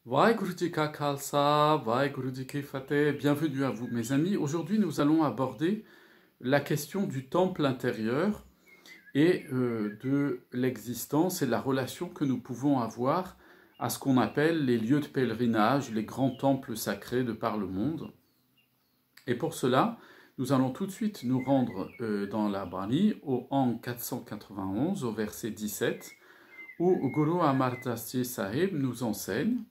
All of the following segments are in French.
Vaheguru Ji Ka Khalsa, Vaheguru Ji Ki Fateh. Bienvenue à vous mes amis. Aujourd'hui nous allons aborder la question du temple intérieur et de l'existence et la relation que nous pouvons avoir à ce qu'on appelle les lieux de pèlerinage, les grands temples sacrés de par le monde. Et pour cela, nous allons tout de suite nous rendre dans la Bani, au an 491, au verset 17, où Guru Amar Das Ji Sahib nous enseigne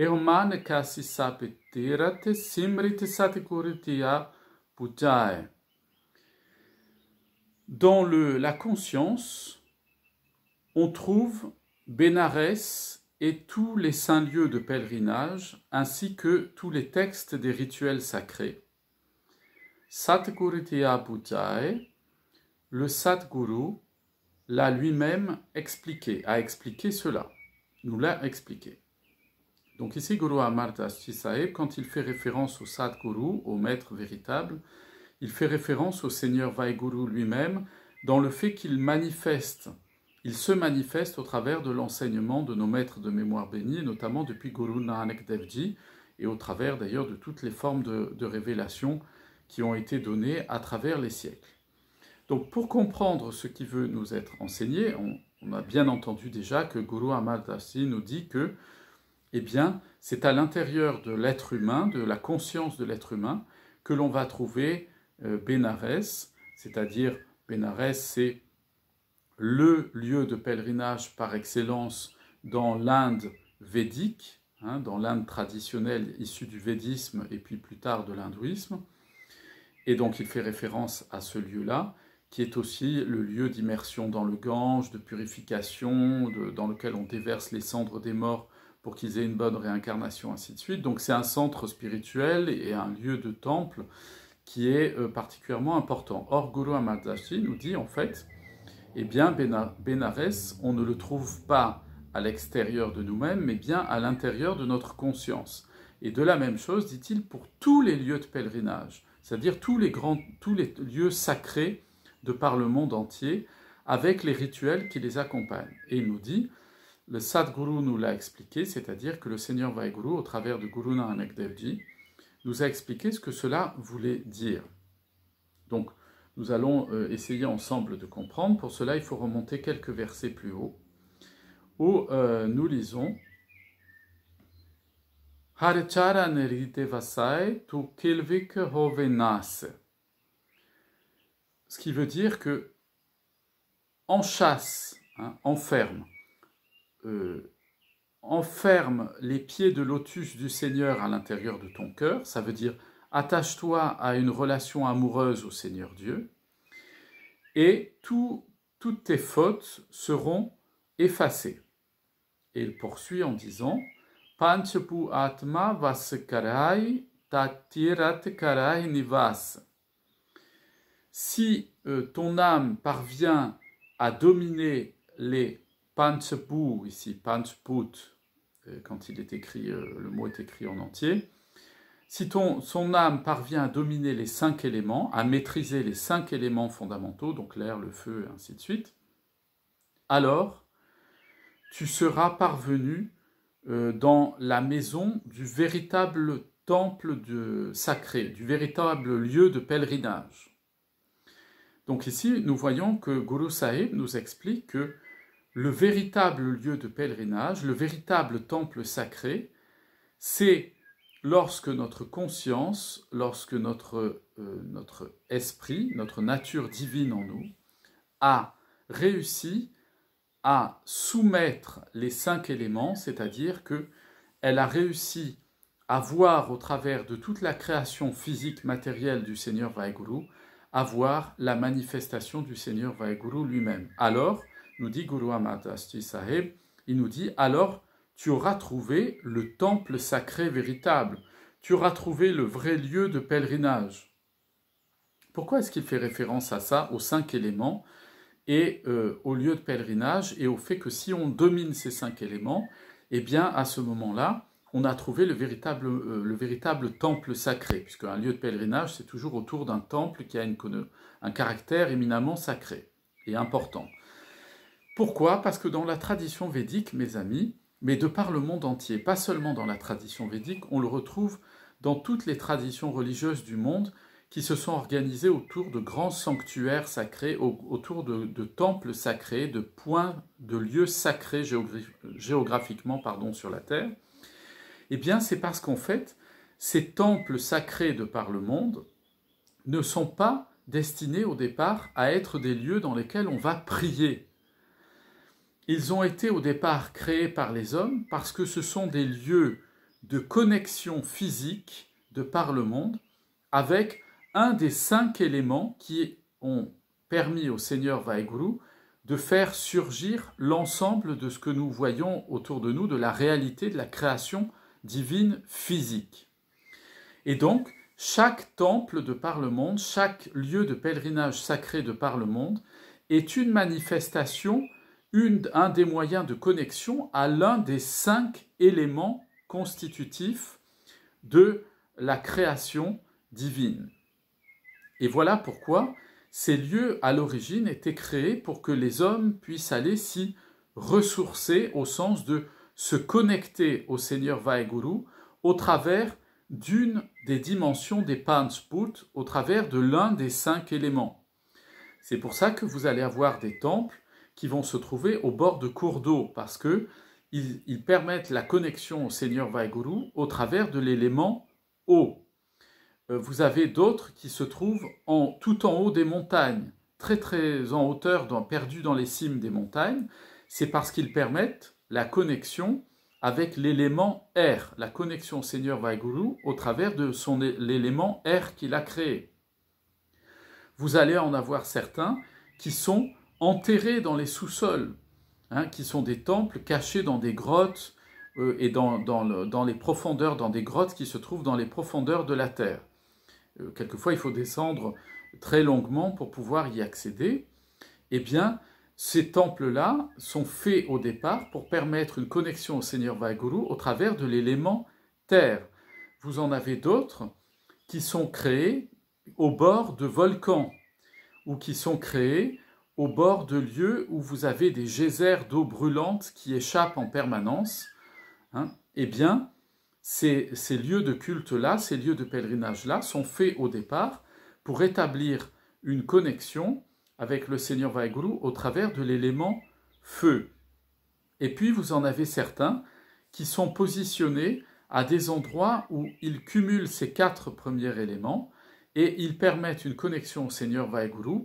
Eoman kasi sapetirat simrit satikuritia pujae. Dans la conscience, on trouve Bénarès et tous les saints lieux de pèlerinage, ainsi que tous les textes des rituels sacrés. Satikuritia pujae, le Satguru l'a lui-même expliqué, a expliqué cela, nous l'a expliqué. Donc ici, Guru Amar Das Ji Sahib, quand il fait référence au Sadguru, au maître véritable, il fait référence au Seigneur Vaheguru lui-même dans le fait qu'il se manifeste au travers de l'enseignement de nos maîtres de mémoire bénis, notamment depuis Guru Nanak Dev Ji, et au travers d'ailleurs de toutes les formes de révélation qui ont été données à travers les siècles. Donc pour comprendre ce qui veut nous être enseigné, on a bien entendu déjà que Guru Amar Das Ji nous dit que eh bien, c'est à l'intérieur de l'être humain, de la conscience de l'être humain, que l'on va trouver Bénarès, c'est-à-dire Bénarès, c'est le lieu de pèlerinage par excellence dans l'Inde védique, dans l'Inde traditionnelle issue du védisme et puis plus tard de l'hindouisme. Et donc il fait référence à ce lieu-là, qui est aussi le lieu d'immersion dans le Gange, de purification, dans lequel on déverse les cendres des morts pour qu'ils aient une bonne réincarnation, ainsi de suite. Donc c'est un centre spirituel et un lieu de temple qui est particulièrement important. Or, Guru Amar Das Ji nous dit en fait, eh bien, Bénarès, on ne le trouve pas à l'extérieur de nous-mêmes, mais bien à l'intérieur de notre conscience. Et de la même chose, dit-il, pour tous les lieux de pèlerinage, c'est-à-dire tous les lieux sacrés de par le monde entier, avec les rituels qui les accompagnent. Et il nous dit, le Sadguru nous l'a expliqué, c'est-à-dire que le Seigneur Vaheguru, au travers de Guru Nanak Dev Ji, nous a expliqué ce que cela voulait dire. Donc, nous allons essayer ensemble de comprendre. Pour cela, il faut remonter quelques versets plus haut, où nous lisons Harechara nerite vasai tu kilvik hovenas. Ce qui veut dire que enchasse, enferme, enferme les pieds de lotus du Seigneur à l'intérieur de ton cœur, ça veut dire attache-toi à une relation amoureuse au Seigneur Dieu, et toutes tes fautes seront effacées. Et il poursuit en disant Panchapu Atma Vasakarai Tatirat Karai Nivas. Si ton âme parvient à dominer les Panchapu, ici Panchput, quand il est écrit, le mot est écrit en entier, si son âme parvient à dominer les 5 éléments, à maîtriser les 5 éléments fondamentaux, donc l'air, le feu, et ainsi de suite, alors tu seras parvenu dans la maison du véritable temple sacré, du véritable lieu de pèlerinage. Donc ici, nous voyons que Guru Sahib nous explique que le véritable lieu de pèlerinage, le véritable temple sacré, c'est lorsque notre conscience, lorsque notre esprit, notre nature divine en nous, a réussi à soumettre les 5 éléments, c'est-à-dire qu'elle a réussi à voir au travers de toute la création physique matérielle du Seigneur Vaheguru, à voir la manifestation du Seigneur Vaheguru lui-même. Alors, nous dit Guru Amar Das Ji Sahib, il nous dit, alors tu auras trouvé le temple sacré véritable, tu auras trouvé le vrai lieu de pèlerinage. Pourquoi est-ce qu'il fait référence à ça, aux 5 éléments, et au lieu de pèlerinage, et au fait que si on domine ces 5 éléments, eh bien à ce moment-là, on a trouvé le véritable temple sacré, puisque un lieu de pèlerinage, c'est toujours autour d'un temple qui a un caractère éminemment sacré et important. Pourquoi? Parce que dans la tradition védique, mes amis, mais de par le monde entier, pas seulement dans la tradition védique, on le retrouve dans toutes les traditions religieuses du monde qui se sont organisées autour de grands sanctuaires sacrés, autour de temples sacrés, de points, de lieux sacrés géographiquement sur la Terre. Eh bien, c'est parce qu'en fait, ces temples sacrés de par le monde ne sont pas destinés au départ à être des lieux dans lesquels on va prier. Ils ont été au départ créés par les hommes parce que ce sont des lieux de connexion physique de par le monde avec un des 5 éléments qui ont permis au Seigneur Vaheguru de faire surgir l'ensemble de ce que nous voyons autour de nous, de la réalité de la création divine physique. Et donc, chaque temple de par le monde, chaque lieu de pèlerinage sacré de par le monde est une manifestation, un des moyens de connexion à l'un des 5 éléments constitutifs de la création divine. Et voilà pourquoi ces lieux, à l'origine, étaient créés pour que les hommes puissent aller s'y ressourcer au sens de se connecter au Seigneur Vaheguru au travers d'une des dimensions des Panchbhut, au travers de l'un des 5 éléments. C'est pour ça que vous allez avoir des temples qui vont se trouver au bord de cours d'eau, parce qu'ils permettent la connexion au Seigneur Vaheguru au travers de l'élément eau. Vous avez d'autres qui se trouvent tout en haut des montagnes, très très en hauteur, perdus dans les cimes des montagnes. C'est parce qu'ils permettent la connexion avec l'élément air, la connexion au Seigneur Vaheguru au travers de l'élément air qu'il a créé. Vous allez en avoir certains qui sont enterrés dans les sous-sols, qui sont des temples cachés dans des grottes et dans les profondeurs, dans des grottes qui se trouvent dans les profondeurs de la terre. Quelquefois, il faut descendre très longuement pour pouvoir y accéder. Eh bien, ces temples-là sont faits au départ pour permettre une connexion au Seigneur Vaheguru au travers de l'élément terre. Vous en avez d'autres qui sont créés au bord de volcans ou qui sont créés au bord de lieux où vous avez des geysers d'eau brûlante qui échappent en permanence. Eh bien, ces lieux de culte-là, ces lieux de pèlerinage-là sont faits au départ pour établir une connexion avec le Seigneur Vaheguru au travers de l'élément feu. Et puis vous en avez certains qui sont positionnés à des endroits où ils cumulent ces 4 premiers éléments et ils permettent une connexion au Seigneur Vaheguru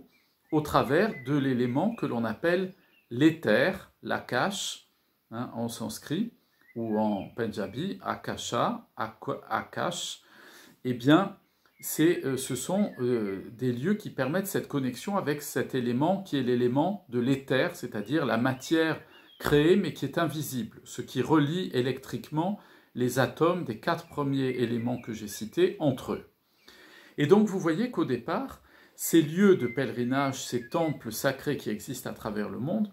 au travers de l'élément que l'on appelle l'éther, l'akash, en sanskrit, ou en Punjabi, Akasha, Akash. Eh bien, ce sont des lieux qui permettent cette connexion avec cet élément qui est l'élément de l'éther, c'est-à-dire la matière créée mais qui est invisible, ce qui relie électriquement les atomes des 4 premiers éléments que j'ai cités entre eux. Et donc vous voyez qu'au départ, ces lieux de pèlerinage, ces temples sacrés qui existent à travers le monde,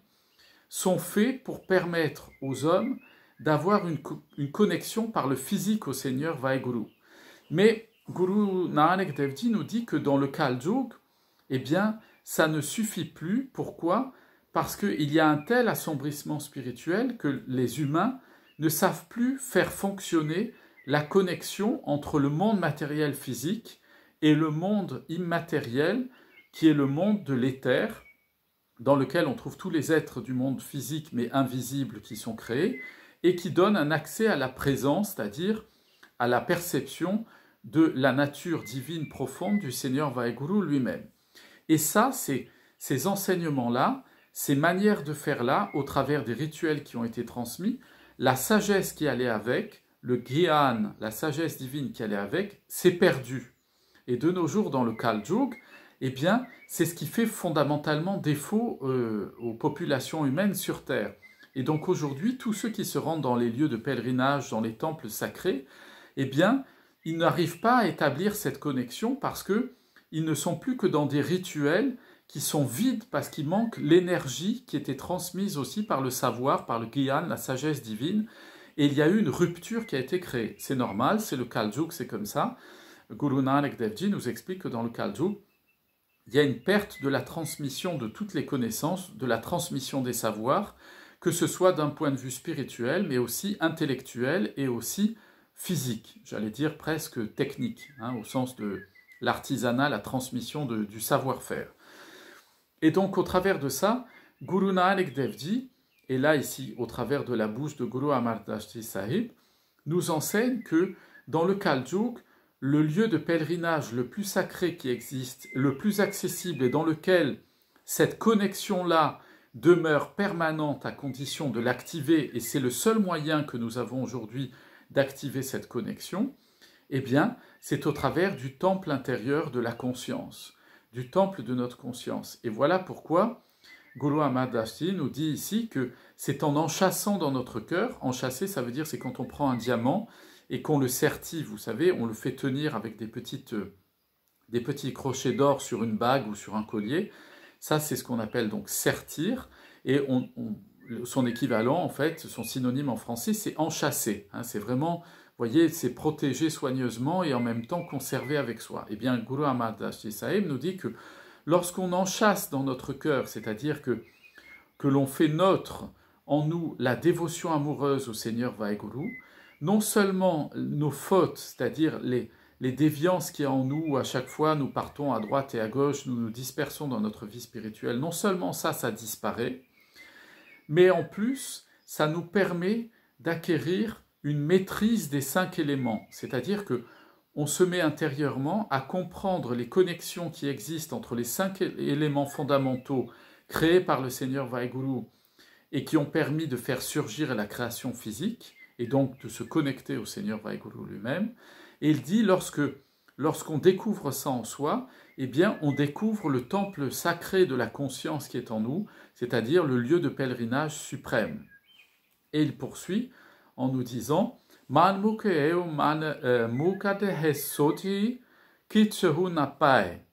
sont faits pour permettre aux hommes d'avoir une connexion par le physique au Seigneur Vaheguru. Mais Guru Nanak Dev Ji nous dit que dans le Kal Yuga, eh bien, ça ne suffit plus. Pourquoi ? Parce qu'il y a un tel assombrissement spirituel que les humains ne savent plus faire fonctionner la connexion entre le monde matériel physique et le monde immatériel, qui est le monde de l'éther, dans lequel on trouve tous les êtres du monde physique mais invisibles qui sont créés, et qui donne un accès à la présence, c'est-à-dire à la perception de la nature divine profonde du Seigneur Vaheguru lui-même. Et ça, ces enseignements-là, ces manières de faire-là, au travers des rituels qui ont été transmis, la sagesse qui allait avec, le Gyan, la sagesse divine qui allait avec, s'est perdue. Et de nos jours, dans le Kal Yuga, eh bien, c'est ce qui fait fondamentalement défaut aux populations humaines sur Terre. Et donc aujourd'hui, tous ceux qui se rendent dans les lieux de pèlerinage, dans les temples sacrés, eh bien, ils n'arrivent pas à établir cette connexion parce qu'ils ne sont plus que dans des rituels qui sont vides parce qu'il manque l'énergie qui était transmise aussi par le savoir, par le Gyan, la sagesse divine. Et il y a eu une rupture qui a été créée. C'est normal, c'est le Kal Yuga, c'est comme ça. Guru Nanak Dev Ji nous explique que dans le Kal Yuga, il y a une perte de la transmission de toutes les connaissances, de la transmission des savoirs, que ce soit d'un point de vue spirituel, mais aussi intellectuel et aussi physique, j'allais dire presque technique, hein, au sens de l'artisanat, la transmission du savoir-faire. Et donc, au travers de ça, Guru Nanak Dev Ji, et là ici, au travers de la bouche de Guru Amar Das Ji Sahib, nous enseigne que dans le Kal-Yug, le lieu de pèlerinage le plus sacré qui existe, le plus accessible et dans lequel cette connexion-là demeure permanente à condition de l'activer, et c'est le seul moyen que nous avons aujourd'hui d'activer cette connexion, eh bien, c'est au travers du temple intérieur de la conscience, du temple de notre conscience. Et voilà pourquoi Guru Amar Das Ji nous dit ici que c'est en enchâssant dans notre cœur, enchâsser ça veut dire c'est quand on prend un diamant et qu'on le sertit, vous savez, on le fait tenir avec des petits crochets d'or sur une bague ou sur un collier, ça c'est ce qu'on appelle donc sertir, et son équivalent en fait, son synonyme en français c'est enchâsser, hein, c'est vraiment, vous voyez, c'est protéger soigneusement et en même temps conserver avec soi. Et bien Guru Amar Das Ji Sahib nous dit que lorsqu'on enchâsse dans notre cœur, c'est-à-dire que l'on fait nôtre en nous la dévotion amoureuse au Seigneur Vaheguru, non seulement nos fautes, c'est-à-dire les déviances qu'il y a en nous, où à chaque fois nous partons à droite et à gauche, nous nous dispersons dans notre vie spirituelle, non seulement ça disparaît, mais en plus, ça nous permet d'acquérir une maîtrise des 5 éléments, c'est-à-dire que on se met intérieurement à comprendre les connexions qui existent entre les 5 éléments fondamentaux créés par le Seigneur Vaheguru et qui ont permis de faire surgir la création physique, et donc de se connecter au Seigneur Vaheguru lui-même. Et il dit, lorsqu'on découvre ça en soi, eh bien, on découvre le temple sacré de la conscience qui est en nous, c'est-à-dire le lieu de pèlerinage suprême. Et il poursuit en nous disant Man mukeo man mukade hesoti kitchehu napai.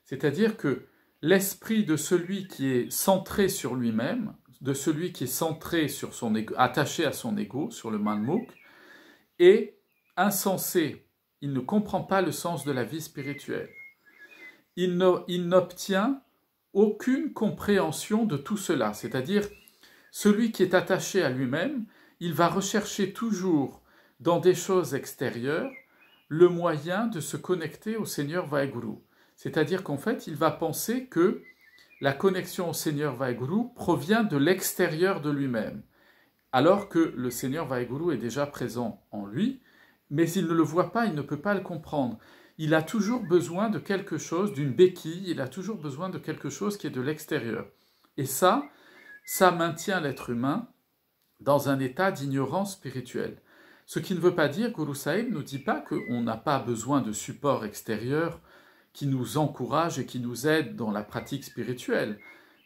C'est-à-dire que l'esprit de celui qui est centré sur lui-même, de celui qui est centré sur son ego, attaché à son ego, sur le manmuk, est insensé. Il ne comprend pas le sens de la vie spirituelle. Il n'obtient aucune compréhension de tout cela. C'est-à-dire, celui qui est attaché à lui-même, il va rechercher toujours dans des choses extérieures le moyen de se connecter au Seigneur Vaheguru. C'est-à-dire qu'en fait, il va penser que la connexion au Seigneur Vaheguru provient de l'extérieur de lui-même, alors que le Seigneur Vaheguru est déjà présent en lui, mais il ne le voit pas, il ne peut pas le comprendre. Il a toujours besoin de quelque chose, d'une béquille, il a toujours besoin de quelque chose qui est de l'extérieur. Et ça maintient l'être humain dans un état d'ignorance spirituelle. Ce qui ne veut pas dire, Guru Sahib ne nous dit pas qu'on n'a pas besoin de support extérieur qui nous encourage et qui nous aide dans la pratique spirituelle.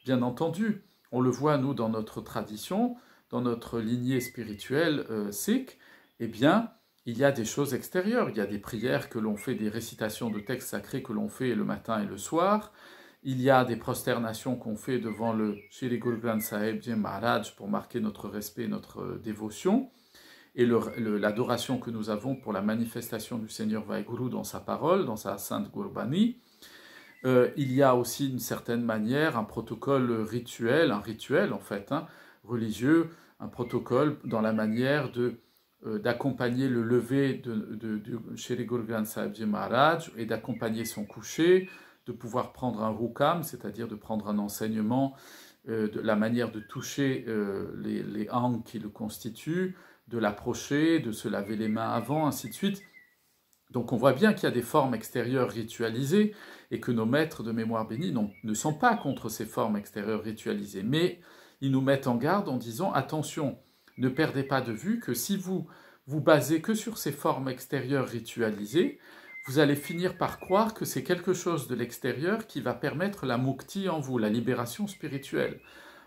Bien entendu, on le voit nous dans notre tradition, dans notre lignée spirituelle sikh, eh bien, il y a des choses extérieures, il y a des prières que l'on fait, des récitations de textes sacrés que l'on fait le matin et le soir, il y a des prosternations qu'on fait devant le Shri Guru Granth Sahib Ji Maharaj pour marquer notre respect, notre dévotion, et l'adoration que nous avons pour la manifestation du Seigneur Vaheguru dans sa parole, dans sa sainte Gurbani. Il y a aussi d'une certaine manière un protocole rituel, un rituel en fait, hein, religieux, un protocole dans la manière d'accompagner le lever de Shri Guru Granth Sahib Ji Maharaj et d'accompagner son coucher, de pouvoir prendre un hukam, c'est-à-dire de prendre un enseignement, de la manière de toucher les angles qui le constituent, de l'approcher, de se laver les mains avant, ainsi de suite. Donc on voit bien qu'il y a des formes extérieures ritualisées et que nos maîtres de mémoire bénie ne sont pas contre ces formes extérieures ritualisées, mais ils nous mettent en garde en disant attention, ne perdez pas de vue que si vous vous basez que sur ces formes extérieures ritualisées, vous allez finir par croire que c'est quelque chose de l'extérieur qui va permettre la mukti en vous, la libération spirituelle.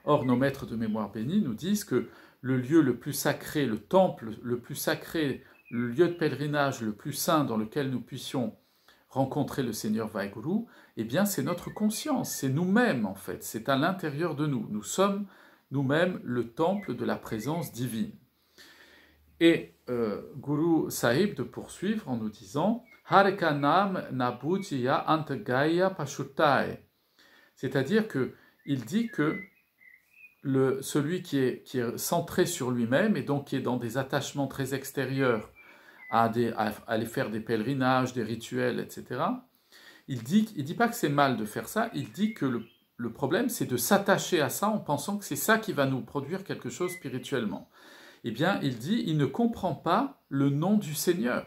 Or, nos maîtres de mémoire bénie nous disent que le lieu le plus sacré, le temple le plus sacré, le lieu de pèlerinage le plus saint dans lequel nous puissions rencontrer le Seigneur Vaheguru, eh bien c'est notre conscience, c'est nous-mêmes en fait, c'est à l'intérieur de nous. Nous sommes nous-mêmes le temple de la présence divine. Et Guru Sahib de poursuivre en nous disant Harikanam Nabujiya Antagaya Pashutae. C'est-à-dire qu'il dit que celui qui est centré sur lui-même et donc qui est dans des attachements très extérieurs à aller faire des pèlerinages, des rituels, etc., il dit pas que c'est mal de faire ça, il dit que le problème, c'est de s'attacher à ça en pensant que c'est ça qui va nous produire quelque chose spirituellement. Eh bien, il dit, il ne comprend pas le nom du Seigneur.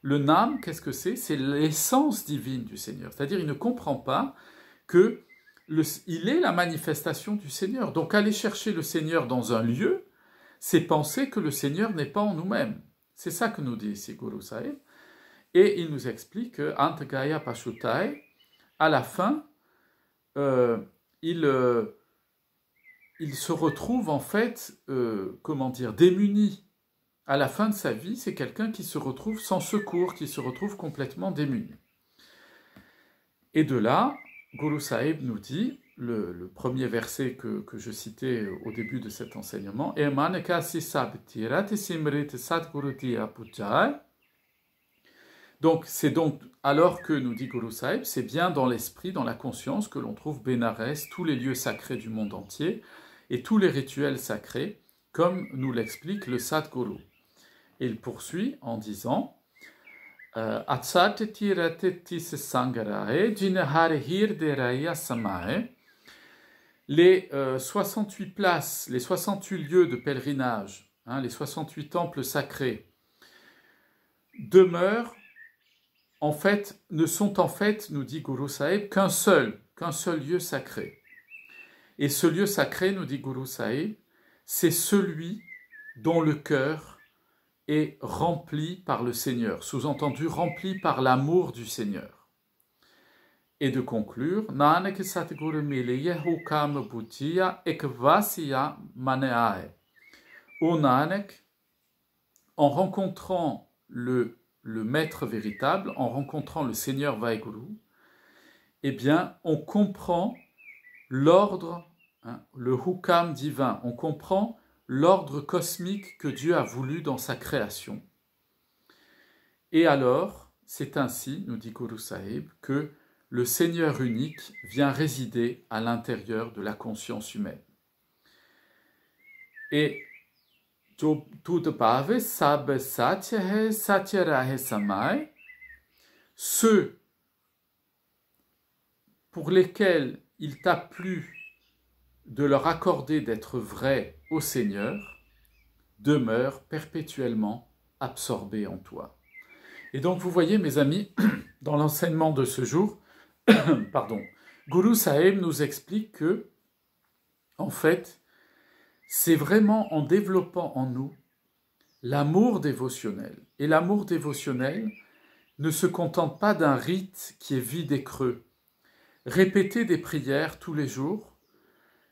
Le Nam, qu'est-ce que c'est? C'est l'essence divine du Seigneur. C'est-à-dire, il ne comprend pas que il est la manifestation du Seigneur. Donc, aller chercher le Seigneur dans un lieu, c'est penser que le Seigneur n'est pas en nous-mêmes. C'est ça que nous dit ici Guru Sahib. Et il nous explique que Antagaya Pashutai, à la fin, il se retrouve en fait, démuni. À la fin de sa vie, c'est quelqu'un qui se retrouve sans secours, qui se retrouve complètement démuni. Et de là, Guru Sahib nous dit, le premier verset que je citais au début de cet enseignement, donc c'est donc alors que, nous dit Guru Sahib, c'est bien dans l'esprit, dans la conscience que l'on trouve Bénarès, tous les lieux sacrés du monde entier et tous les rituels sacrés, comme nous l'explique le Sadguru. Et il poursuit en disant les 68 places, les 68 lieux de pèlerinage, les 68 temples sacrés demeurent ne sont en fait, nous dit Guru Sahib, qu'un seul lieu sacré. Et ce lieu sacré, nous dit Guru Sahib, c'est celui dont le cœur est rempli par le Seigneur, sous-entendu rempli par l'amour du Seigneur. Et de conclure, Nanak Satguru Miliye Hukam Bhutiya Ekvasiya Maneae. Ô Nanak, en rencontrant le maître véritable, en rencontrant le Seigneur Vaheguru, eh bien, on comprend l'ordre, le hukam divin, on comprend l'ordre cosmique que Dieu a voulu dans sa création. Et alors, c'est ainsi, nous dit Guru Sahib, que le Seigneur unique vient résider à l'intérieur de la conscience humaine. Et ceux pour lesquels il t'a plu de leur accorder d'être vrais au Seigneur demeurent perpétuellement absorbés en toi. Et donc vous voyez mes amis, dans l'enseignement de ce jour, Guru Sahib nous explique que, en fait, c'est vraiment en développant en nous l'amour dévotionnel. Et l'amour dévotionnel ne se contente pas d'un rite qui est vide et creux. Répéter des prières tous les jours,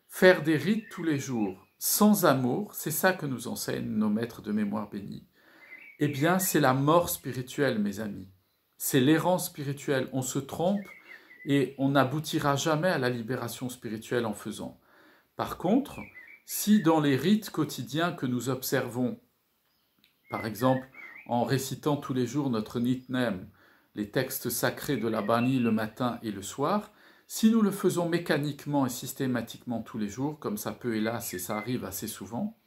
faire des rites tous les jours, sans amour, c'est ça que nous enseignent nos maîtres de mémoire bénis. Eh bien, c'est la mort spirituelle, mes amis. C'est l'errance spirituelle. On se trompe et on n'aboutira jamais à la libération spirituelle en faisant. Par contre, si dans les rites quotidiens que nous observons, par exemple en récitant tous les jours notre Nitnem, les textes sacrés de la Bani le matin et le soir, si nous le faisons mécaniquement et systématiquement tous les jours, comme ça peut hélas et ça arrive assez souvent,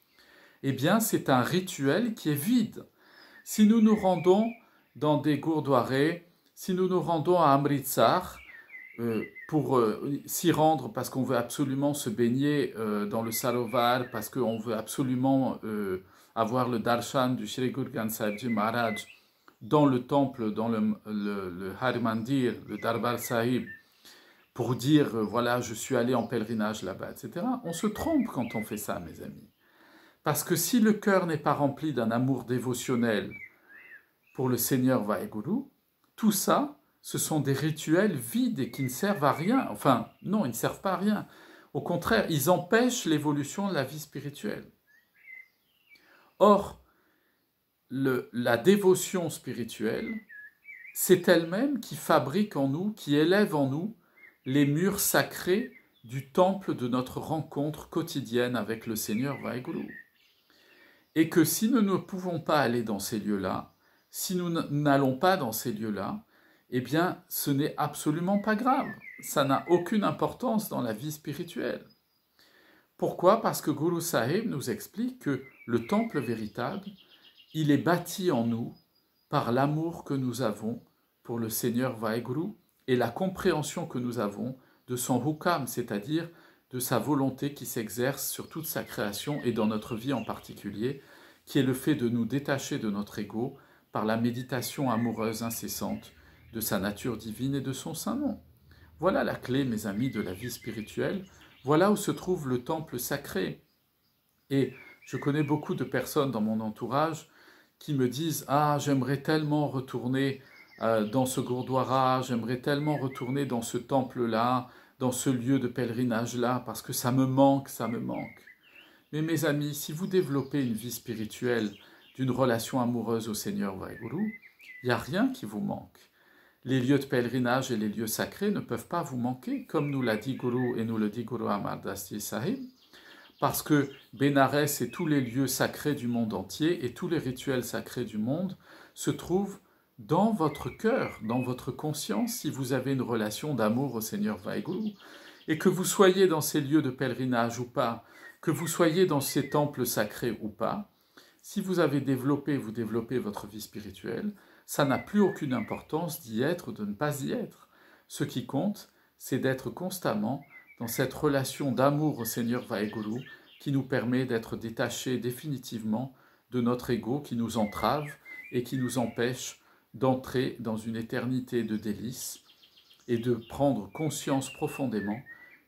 eh bien c'est un rituel qui est vide. Si nous nous rendons dans des gourdoirées, si nous nous rendons à Amritsar, pour s'y rendre parce qu'on veut absolument se baigner dans le Sarovar, parce qu'on veut absolument avoir le darshan du Shri Guru Granth Sahib Ji Maharaj dans le temple, dans le Harimandir, le Darbar Sahib, pour dire voilà, je suis allé en pèlerinage là-bas, etc. On se trompe quand on fait ça, mes amis. Parce que si le cœur n'est pas rempli d'un amour dévotionnel pour le Seigneur Vaheguru, tout ça, ce sont des rituels vides et qui ne servent à rien. Enfin, non, ils ne servent pas à rien. Au contraire, ils empêchent l'évolution de la vie spirituelle. Or, la dévotion spirituelle, c'est elle-même qui fabrique en nous, qui élève en nous les murs sacrés du temple de notre rencontre quotidienne avec le Seigneur Vaheguru. Et que si nous ne pouvons pas aller dans ces lieux-là, si nous n'allons pas dans ces lieux-là, eh bien, ce n'est absolument pas grave. Ça n'a aucune importance dans la vie spirituelle. Pourquoi? Parce que Guru Sahib nous explique que le temple véritable, il est bâti en nous par l'amour que nous avons pour le Seigneur Vaheguru et la compréhension que nous avons de son hukam, c'est-à-dire de sa volonté qui s'exerce sur toute sa création et dans notre vie en particulier, qui est le fait de nous détacher de notre ego par la méditation amoureuse incessante de sa nature divine et de son saint nom. Voilà la clé, mes amis, de la vie spirituelle. Voilà où se trouve le temple sacré. Et je connais beaucoup de personnes dans mon entourage qui me disent « Ah, j'aimerais tellement retourner dans ce Gurdwara, j'aimerais tellement retourner dans ce temple-là, dans ce lieu de pèlerinage-là, parce que ça me manque, ça me manque. » Mais mes amis, si vous développez une vie spirituelle d'une relation amoureuse au Seigneur Vaheguru, il n'y a rien qui vous manque. Les lieux de pèlerinage et les lieux sacrés ne peuvent pas vous manquer, comme nous l'a dit Guru et nous le dit Guru Amar Das Ji Sahib, parce que Bénarès et tous les lieux sacrés du monde entier et tous les rituels sacrés du monde se trouvent dans votre cœur, dans votre conscience, si vous avez une relation d'amour au Seigneur Vaheguru, et que vous soyez dans ces lieux de pèlerinage ou pas, que vous soyez dans ces temples sacrés ou pas, si vous avez développé, vous développez votre vie spirituelle, ça n'a plus aucune importance d'y être ou de ne pas y être. Ce qui compte, c'est d'être constamment dans cette relation d'amour au Seigneur Vaheguru qui nous permet d'être détachés définitivement de notre ego qui nous entrave et qui nous empêche d'entrer dans une éternité de délices et de prendre conscience profondément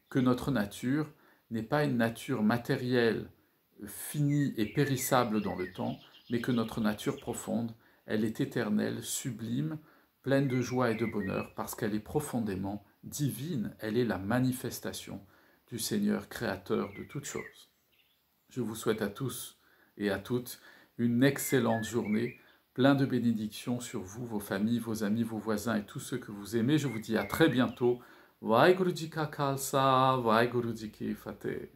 que notre nature n'est pas une nature matérielle, finie et périssable dans le temps, mais que notre nature profonde, elle est éternelle, sublime, pleine de joie et de bonheur, parce qu'elle est profondément divine, elle est la manifestation du Seigneur créateur de toutes choses. Je vous souhaite à tous et à toutes une excellente journée, plein de bénédictions sur vous, vos familles, vos amis, vos voisins et tous ceux que vous aimez. Je vous dis à très bientôt. Vaheguru Ji Ka Khalsa, Vaheguru Ji Ki Fateh.